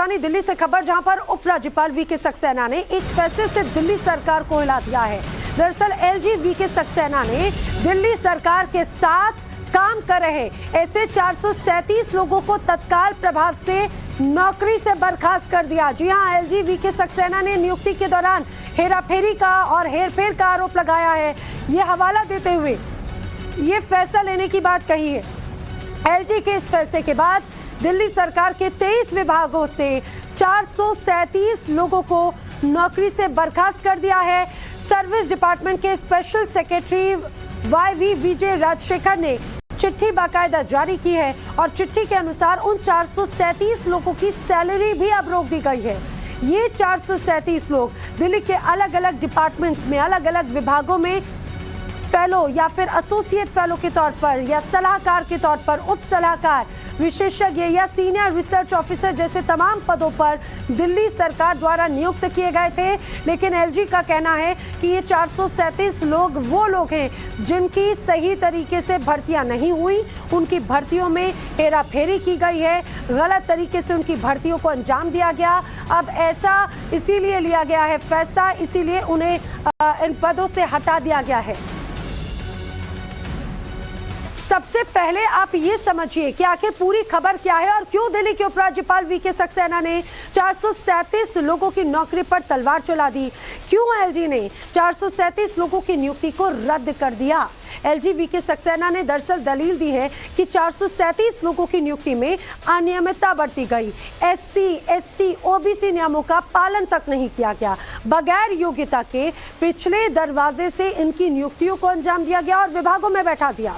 राजधानी दिल्ली से खबर, जहां पर उपराज्यपाल वीके सक्सेना ने एक फैसले से दिल्ली सरकार को हिला दिया है। दरअसल एलजी वीके सक्सेना ने दिल्ली सरकार के साथ काम कर रहे ऐसे 437 लोगों को तत्काल प्रभाव से नौकरी से बर्खास्त कर दिया। जी हां, एलजी वीके सक्सेना ने नियुक्ति के दौरान हेराफेरी का और हेरफेर का आरोप लगाया है। ये हवाला देते हुए ये फैसला लेने की बात कही है। एलजी के इस फैसले के बाद दिल्ली सरकार के 23 विभागों से 437 लोगों को नौकरी से बर्खास्त कर दिया है। सर्विस डिपार्टमेंट के स्पेशल सेक्रेटरी वाईवी विजय राजशेखर ने चिट्ठी बाकायदा जारी की है और चिट्ठी के अनुसार उन 437 लोगों की सैलरी भी अब रोक दी गई है। ये 437 लोग दिल्ली के अलग अलग डिपार्टमेंट्स में, अलग अलग विभागों में फेलो या फिर एसोसिएट फेलो के तौर पर या सलाहकार के तौर पर, उप सलाहकार, विशेषज्ञ या सीनियर रिसर्च ऑफिसर जैसे तमाम पदों पर दिल्ली सरकार द्वारा नियुक्त किए गए थे। लेकिन एलजी का कहना है कि ये 437 लोग वो लोग हैं जिनकी सही तरीके से भर्तियां नहीं हुई, उनकी भर्तियों में हेराफेरी की गई है, गलत तरीके से उनकी भर्तियों को अंजाम दिया गया। अब ऐसा इसीलिए लिया गया है फैसला, इसीलिए उन्हें इन पदों से हटा दिया गया है। सबसे पहले आप ये समझिए कि आखिर पूरी खबर क्या है और क्यों दिल्ली के उपराज्यपाल वीके सक्सेना ने 437 लोगों की नौकरी पर तलवार चला दी। क्यों एलजी ने 437 लोगों की नियुक्ति को रद्द कर दिया। एलजी वीके सक्सेना ने दरअसल दलील दी है कि 437 लोगों की नियुक्ति में अनियमितता बरती गई। एससी, एसटी, ओबीसी नियमों का पालन तक नहीं किया गया। बगैर योग्यता के पिछले दरवाजे से इनकी नियुक्तियों को अंजाम दिया गया और विभागों में बैठा दिया।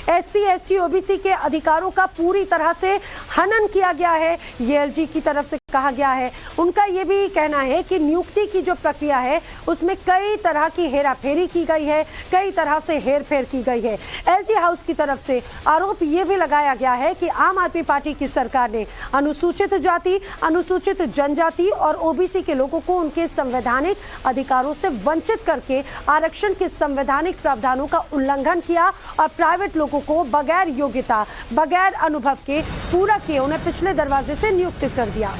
एससी, एसटी, ओबीसी के अधिकारों का पूरी तरह से हनन किया गया है, ये एलजी की तरफ से कहा गया है। उनका ये भी कहना है कि नियुक्ति की जो प्रक्रिया है उसमें कई तरह की हेराफेरी की गई है, कई तरह से हेरफेर की गई है। एलजी हाउस की तरफ से आरोप ये भी लगाया गया है कि आम आदमी पार्टी की सरकार ने अनुसूचित जाति, अनुसूचित जनजाति और ओबीसी के लोगों को उनके संवैधानिक अधिकारों से वंचित करके आरक्षण के संवैधानिक प्रावधानों का उल्लंघन किया और प्राइवेट लोगों को बगैर योग्यता, बगैर अनुभव के पूरा किए उन्हें पिछले दरवाजे से नियुक्त कर दिया।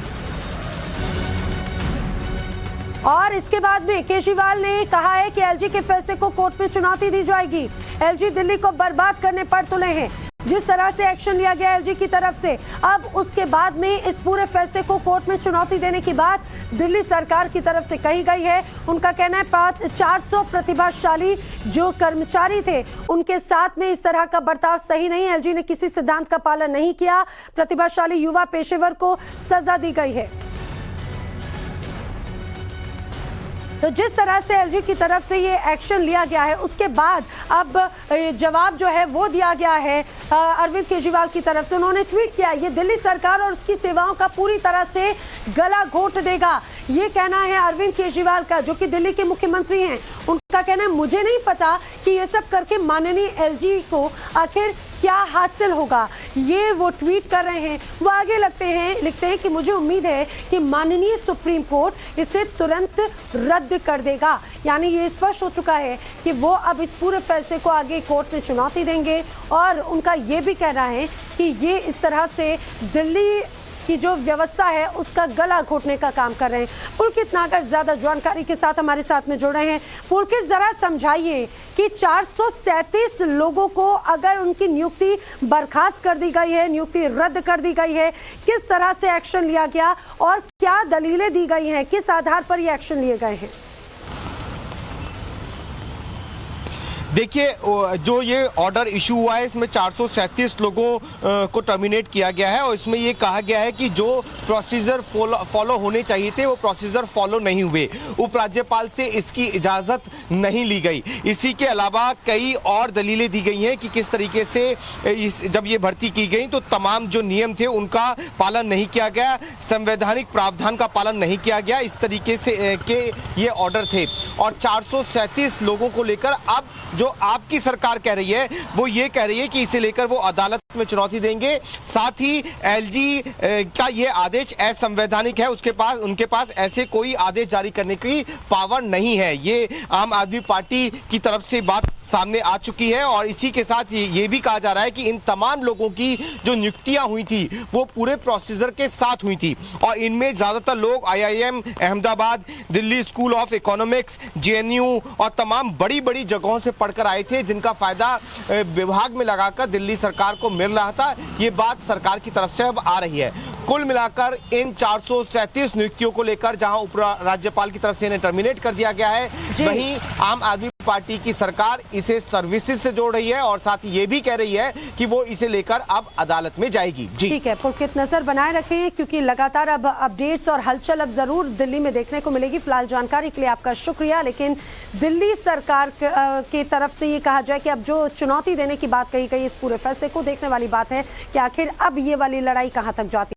और इसके बाद में केजरीवाल ने कहा है कि एलजी के फैसले को कोर्ट में चुनौती दी जाएगी। एलजी दिल्ली को बर्बाद करने पर तुले हैं। जिस तरह से एक्शन लिया गया एलजी की तरफ से, अब उसके बाद में इस पूरे फैसले को कोर्ट में चुनौती देने की बात दिल्ली सरकार की तरफ से कही गई है। उनका कहना है 400 प्रतिभाशाली जो कर्मचारी थे उनके साथ में इस तरह का बर्ताव सही नहीं। एलजी ने किसी सिद्धांत का पालन नहीं किया। प्रतिभाशाली युवा पेशेवर को सजा दी गई है। तो जिस तरह से एलजी की तरफ से ये एक्शन लिया गया है उसके बाद अब जवाब जो है वो दिया गया है अरविंद केजरीवाल की तरफ से। उन्होंने ट्वीट किया, ये दिल्ली सरकार और उसकी सेवाओं का पूरी तरह से गला घोंट देगा। ये कहना है अरविंद केजरीवाल का, जो कि दिल्ली के मुख्यमंत्री हैं। उनका कहना है मुझे नहीं पता कि ये सब करके माननीय एलजी को आखिर क्या हासिल होगा। ये वो ट्वीट कर रहे हैं। वो आगे लिखते हैं कि मुझे उम्मीद है कि माननीय सुप्रीम कोर्ट इसे तुरंत रद्द कर देगा। यानी ये स्पष्ट हो चुका है कि वो अब इस पूरे फैसले को आगे कोर्ट में चुनौती देंगे। और उनका ये भी कहना है कि ये इस तरह से दिल्ली की जो व्यवस्था है उसका गला घोटने का काम कर रहे हैं। पुलकित नागर ज्यादा जानकारी के साथ हमारे साथ में जुड़ रहे हैं। पुलकित, जरा समझाइए कि 437 लोगों को अगर उनकी नियुक्ति बर्खास्त कर दी गई है, नियुक्ति रद्द कर दी गई है, किस तरह से एक्शन लिया गया और क्या दलीलें दी गई हैं, किस आधार पर ये एक्शन लिए गए हैं? देखिए, जो ये ऑर्डर इशू हुआ है इसमें 437 लोगों को टर्मिनेट किया गया है और इसमें ये कहा गया है कि जो प्रोसीजर फॉलो होने चाहिए थे वो प्रोसीजर फॉलो नहीं हुए। उपराज्यपाल से इसकी इजाज़त नहीं ली गई। इसी के अलावा कई और दलीलें दी गई हैं कि किस तरीके से जब ये भर्ती की गई तो तमाम जो नियम थे उनका पालन नहीं किया गया, संवैधानिक प्रावधान का पालन नहीं किया गया। इस तरीके से के ये ऑर्डर थे और 437 लोगों को लेकर अब जो जो आपकी सरकार कह रही है वो ये कह रही है कि इसे लेकर वो अदालत में चुनौती देंगे। साथ ही एलजी का ये आदेश असंवैधानिक है, उनके पास ऐसे कोई आदेश जारी करने की पावर नहीं है। ये आम आदमी पार्टी की तरफ से बात सामने आ चुकी है और इसी के साथ ये भी कहा जा रहा है कि इन तमाम लोगों की जो नियुक्तियां हुई थी वो पूरे प्रोसीजर के साथ हुई थी और इनमें ज्यादातर लोग IIM Ahmedabad, Delhi school of economics, JNU और तमाम बड़ी बड़ी जगहों से पढ़कर आए थे, जिनका फायदा विभाग में लगाकर दिल्ली सरकार को मिल रहा था। ये बात सरकार की तरफ से अब आ रही है। कुल मिलाकर इन 437 नियुक्तियों को लेकर जहां उप राज्यपाल की तरफ से इन्हें टर्मिनेट कर दिया गया है, वहीं आम आदमी पार्टी की सरकार इसे सर्विसेज से जोड़ रही है और साथ ही ये भी कह रही है कि वो इसे लेकर अब अदालत में जाएगी। जी ठीक है, पुरखित नजर बनाए रखें क्योंकि लगातार अब अपडेट्स और हलचल अब जरूर दिल्ली में देखने को मिलेगी। फिलहाल जानकारी के लिए आपका शुक्रिया। लेकिन दिल्ली सरकार की तरफ से ये कहा जाए कि अब जो चुनौती देने की बात कही गई इस पूरे फैसले को, देखने वाली बात है कि आखिर अब ये वाली लड़ाई कहां तक जाती है।